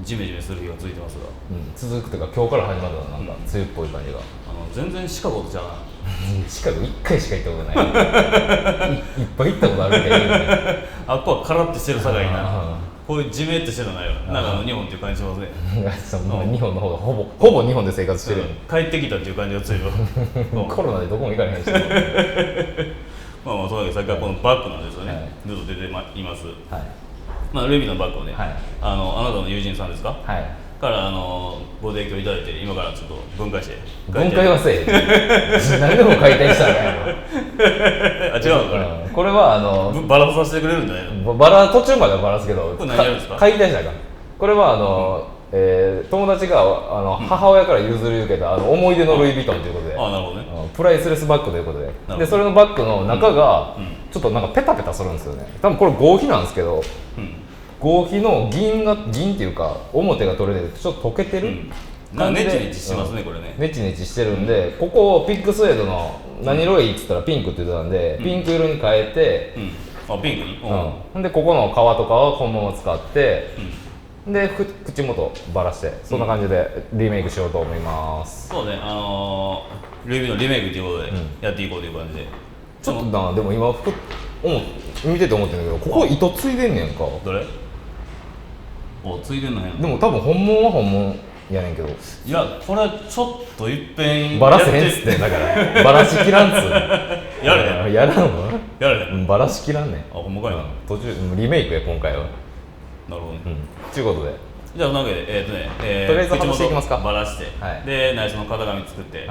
ジメジメする日が続いてますが、続くというか今日から始まったのなんか梅雨っぽい感じが、全然シカゴとちゃうな。シカゴ1回しか行ったことないいっぱい行ったことあるみたいなあっこはカラッとしてるさかいな、こういうジメッとしてるのないわ。なんか日本っていう感じしますね。日本の方がほぼ日本で生活してる、帰ってきたっていう感じが強いわコロナでどこも行かれへんしまあそういうわけでさっきからこのバッグなんですよね、ずっと出ています。ルイ・ヴィトンのバッグをね、あなたの友人さんですか、からご提供いただいて、今からちょっと分解して。分解はせえ何でも解体したらやあ、違うのこれはバラさせてくれるんじゃないの。途中まではバラすけど、これ何やるんですか。解体したらあかん。これは友達が母親から譲り受けた思い出のルイ・ヴィトンということで、なるほどね、プライスレスバッグということで、それのバッグの中がちょっとなんかペタペタするんですよね。多分これ合皮なんですけど、合皮の銀っていうか表が取れてちょっと溶けてる感じで、ネチネチしてますね、これね。ネチネチしてるんで、ここをピックスウェードの何色がいいっつったらピンクって言ってたんで、ピンク色に変えて、ピンクに、ほんでここの皮とかはこのまま使って、で口元ばらして、そんな感じでリメイクしようと思います。そうね、ルイ・ヴィトンリメイクということでやっていこうという感じで。ちょっとな、でも今見てて思ってるんだけど、ここ糸ついでんねんか。どれ。ついでんのへん。でも多分本物は本物やねんけど、いや、これちょっといっぺんバラせへんっつってんだからバラしきらんっつやれへん。やらんわ。やれへん。バラしきらんねん。ほんまかいな。途中リメイクや今回は。なるほどね。ということで、じゃあ、なわけで、とりあえず外していきますか。ばらして、で、内緒の型紙作って、で、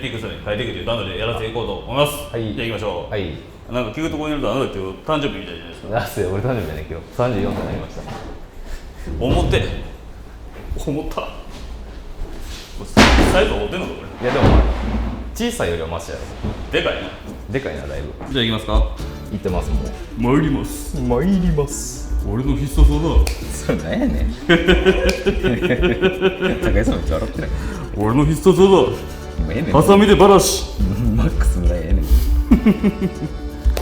ピックスに変えていくという段取りでやらせていこうと思います。じゃあ行きましょう。なんか聞くところによると、あなた今日誕生日みたいじゃないですか。俺誕生日だね、今日34歳になりました。思ったサイズ合うてんのかこれ。いやでも小さいよりはマシやろ。でかいな。でかいな、だいぶ。じゃあ行きますか。行ってます。もう参ります。俺の必殺技。それ何やねん高井さんめっちゃ笑ってない。俺の必殺技、ハサミでバラシ。マックス村ええねん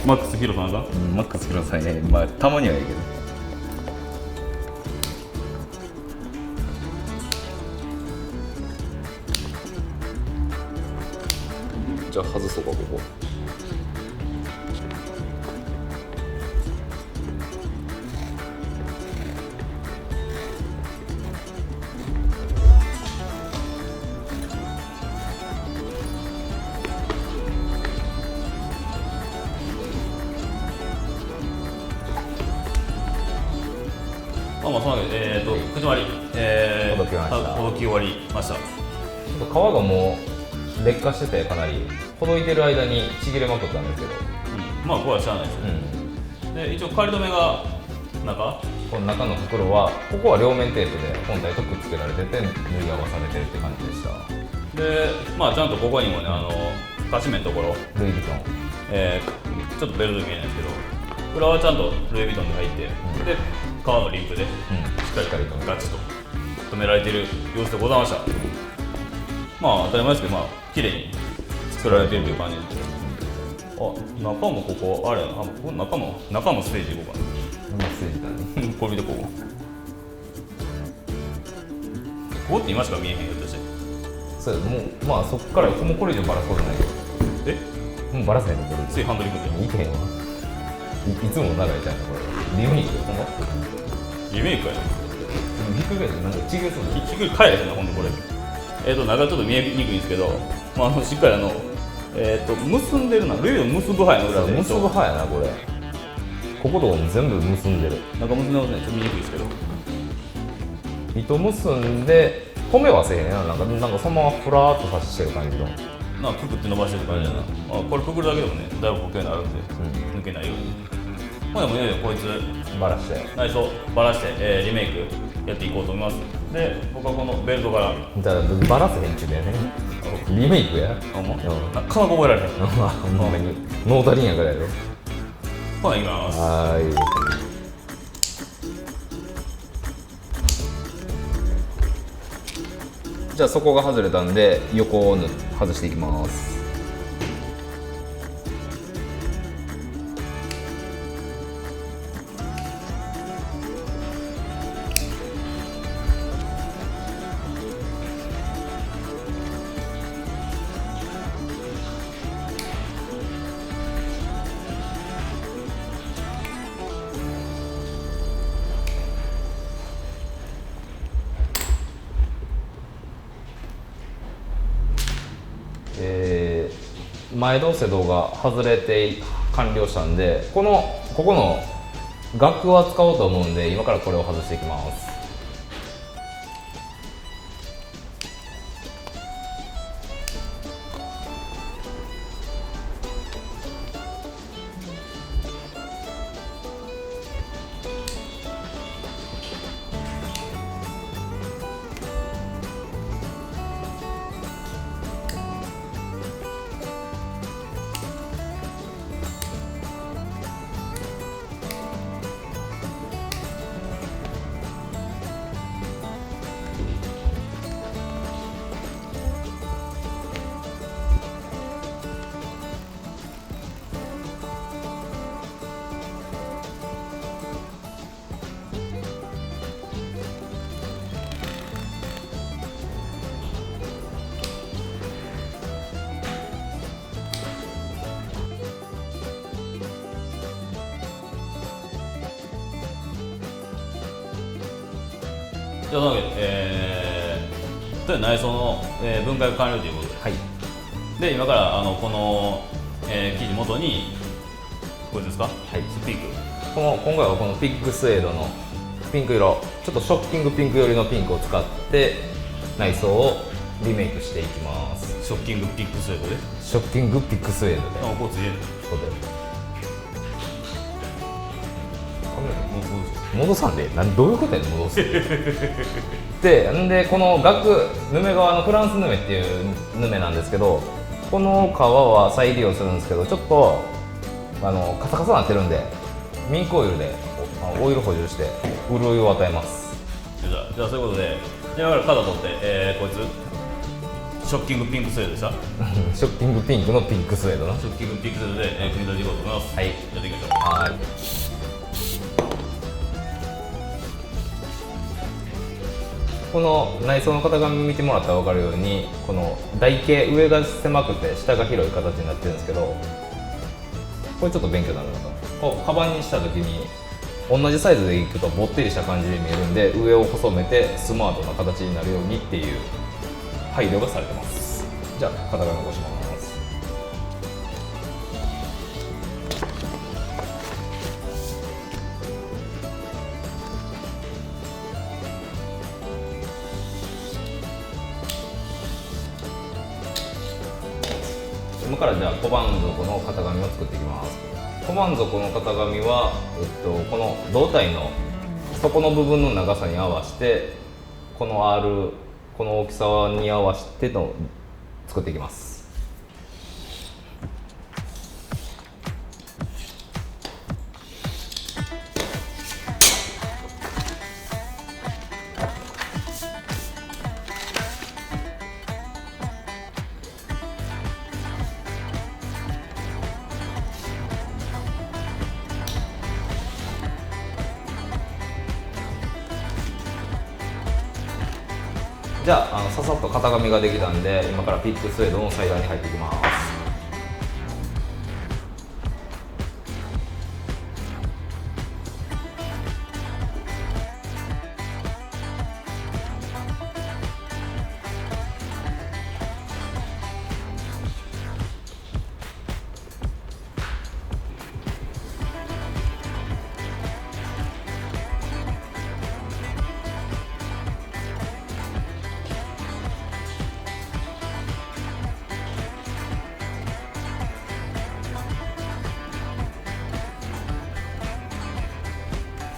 マックスヒロさんが、マックスヒロさんね、まあたまにはいいけど。じゃあ外そうか、ここ。そのわけで、口割り、ほどきました。ほどき終わりました。ちょっと皮がもう劣化してて、かなりほどいてる間にちぎれまくったんですけど、まあこれはしゃあないですよね。で、一応仮止めがこの中の袋は、ここは両面テープで本体とくっつけられてて縫い合わされてるって感じでした。で、ちゃんとここにもね、カシメのところ、ルイ・ヴィトン、ちょっとベルト見えないですけど、裏はちゃんとルイ・ヴィトンで入って、で、革のリンクでしっかりとガチッと止められている様子でございました。当たり前ですけど、綺麗に作られているという感じですけど、中もここあれやな、ここ中もステージ行こうかな。ステージだねこれ見て、ここって今しか見えへんよとして。そうもうそっからもうこれ以上バラすことないけど。もうバラせへんのこれ。ついハンドリングでいけへんわ。いつも長いじゃんこれ。リメイクほんまリメイクやね。ひっくり返ってなんかちぎれそうだ。ひっくり返れへんな、ほんとこれ。中ちょっと見えにくいんですけど、しっかり結んでるな。ルイの結ぶ刃やな、裏で。結ぶ刃やな、これ。こことかも全部結んでる。中結んでますね、ちょっと見にくいですけど。糸結んで、止めはせへんな。なんかそのままふらーっと刺してる感じの。くくって伸ばしてる感じだな。これくくるだけでもね、だいぶ補強になるんで、抜けないように。でもね、こいつバラして内装バラして、リメイクやっていこうと思います。で、僕はこのベルトからじゃあバラせへんちゅうねリメイクやほんまなかなか覚えられへんほんまにノータリンやからやろ。ほな、いきます。じゃあ底が外れたんで横を外していきます。前同世動が外れて完了したんで、ここのガクは使おうと思うんで、今からこれを外していきます。じゃあなわけで、内装の、分解完了ということで、はい、で今からこの、生地元にこれですか、はい、スピーク、今回はこのピックスエードのピンク色、ちょっとショッキングピンク寄りのピンクを使って内装をリメイクしていきます。ショッキングピックスウェードで、ショッキングピックスエードで、あ、こうついてる、ここでもう戻さんで、どういうことやねん戻すでこのヌメ革のフランスヌメっていうヌメなんですけど、この革は再利用するんですけど、ちょっとカサカサなってるんで、ミンクオイルでオイル補充して潤いを与えます。じゃあそういうことで、今から肩取って、こいつショッキングピンクスウェードでしたショッキングピンクのピンクスウェードな。ショッキングピンクスウェードで、組み立てていこうと思います。はい、やっていきましょう。はい。この内装の型紙見てもらったら分かるように、この台形、上が狭くて下が広い形になってるんですけど、これちょっと勉強になるのか、こうカバンにした時に同じサイズでいくとぼってりした感じに見えるんで、上を細めてスマートな形になるようにっていう配慮がされてます。じゃあ型紙残します。今からじゃあ小判底の型紙を作っていきます。小判底の型紙は、この胴体の底の部分の長さに合わせて、この大きさに合わせての作っていきます。じゃあ、ささっと型紙ができたんで、今からピックスウェードの裁断に入っていきます。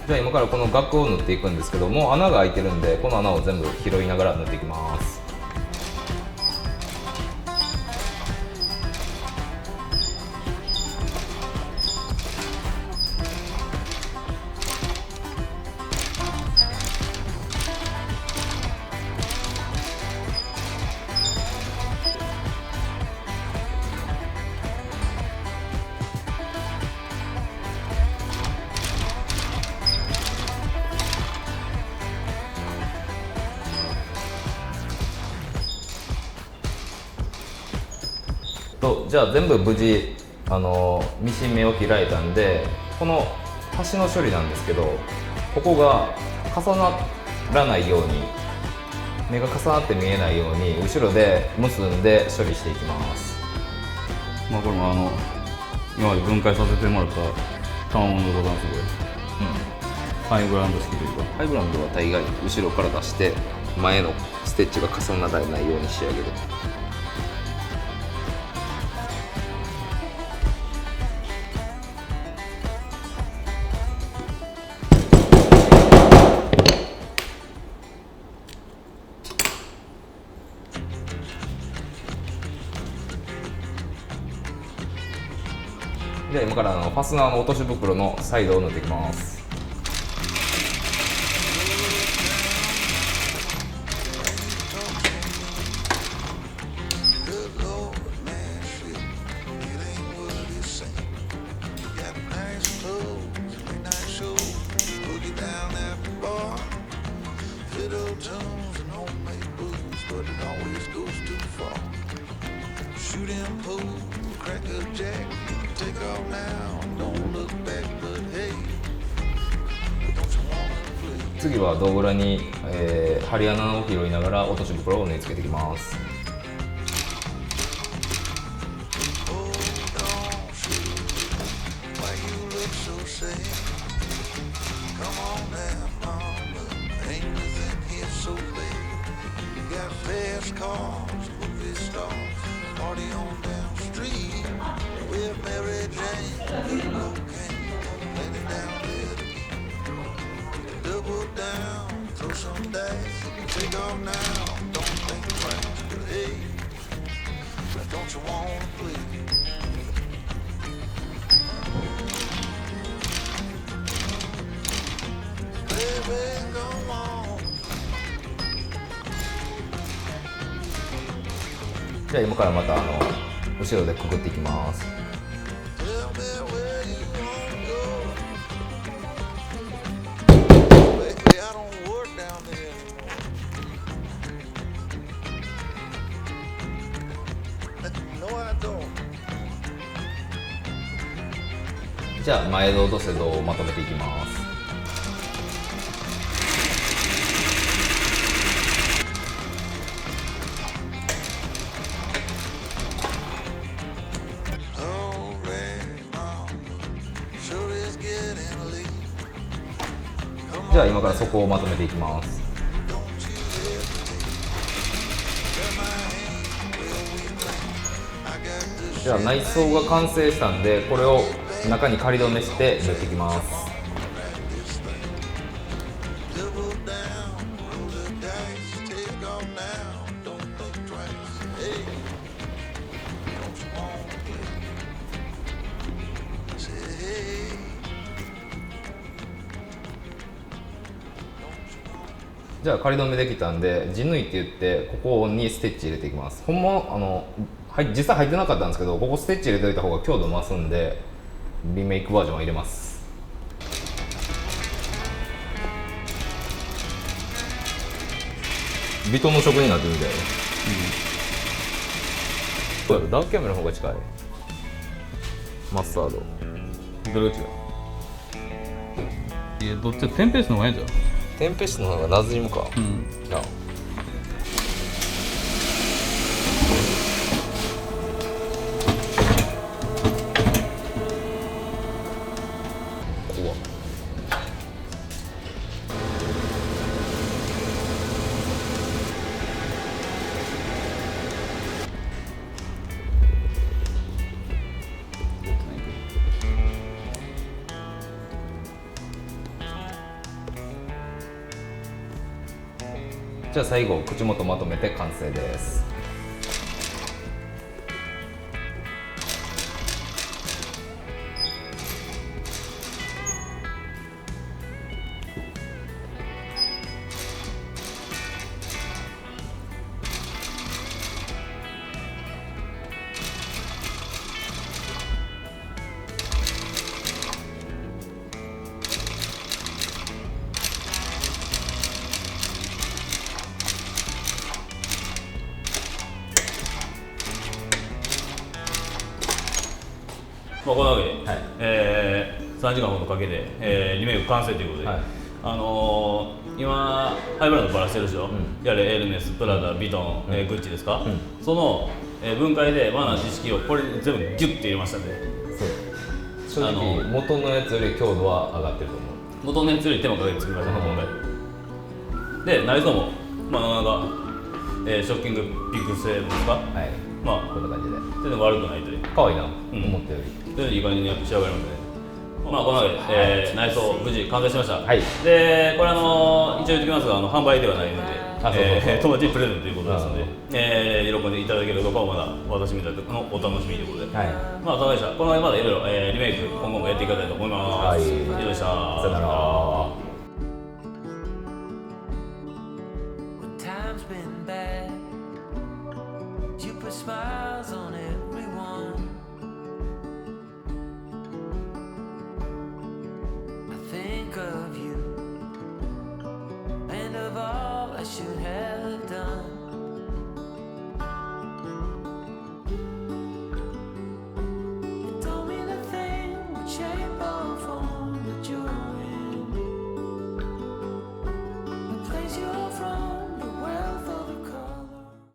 じゃあ今からこの額を縫っていくんですけども、穴が開いてるんで、この穴を全部拾いながら縫っていきます。じゃあ全部無事ミシン目を開いたんで、この端の処理なんですけど、ここが重ならないように、目が重なって見えないように後ろで結んで処理していきます。まあこれも今まで分解させてもらった賜物でございます。これハイブランド式というか、ハイブランドは大概後ろから出して前のステッチが重ならないように仕上げる。では今からファスナーの落とし袋のサイドを塗っていきます。次は胴裏に、針穴を拾いながら落とし袋を縫い付けていきます。じゃあ今からまた後ろでくくっていきます。じゃあ前胴と背胴をまとめていきます。じゃあ今から底をまとめていきます。じゃあ内装が完成したんで、これを中に仮止めして塗っていきます。じゃあ仮止めできたんで、地縫いって言ってここにステッチ入れていきます。ほんま実際入ってなかったんですけど、ここステッチ入れておいた方が強度増すんでリメイクバージョンを入れます。ビトンの職人になってみたいよ。どうやろ、ダークキャメラの方が近い。マスタードどれが違う？いや、どっちテンペスの方がいいんじゃん。テンペストの方がなじむか。うん。じゃあじゃあ最後口元まとめて完成です。まあこんなわけで、はい3時間ほどかけて、リメイク完成ということで、はい今ハイブランドバラしてるでしょ、んやれエルメス、プラダ、ビトン、グッチですか、うんその、分解で和な知識をこれ全部ギュッて入れましたね。そう正直元のやつより強度は上がってると思う。元のやつより手間かけて作りましたね、今回で内臓もなかなか、ショッキングピックセーブですか、はいこんな感じで全然悪くないという可愛いな、思ったより全然いい感じに仕上がりますね。このわけで、内装無事完成しました。はいでこれ一応言っておきますが販売ではないので友達にプレゼントということですので、喜んでいただけるかはまだ私みたいなのお楽しみということで、お疲れ様でした。このまだいろいろリメイク今後もやっていきたいと思います。以上でした。さよなら。Time's been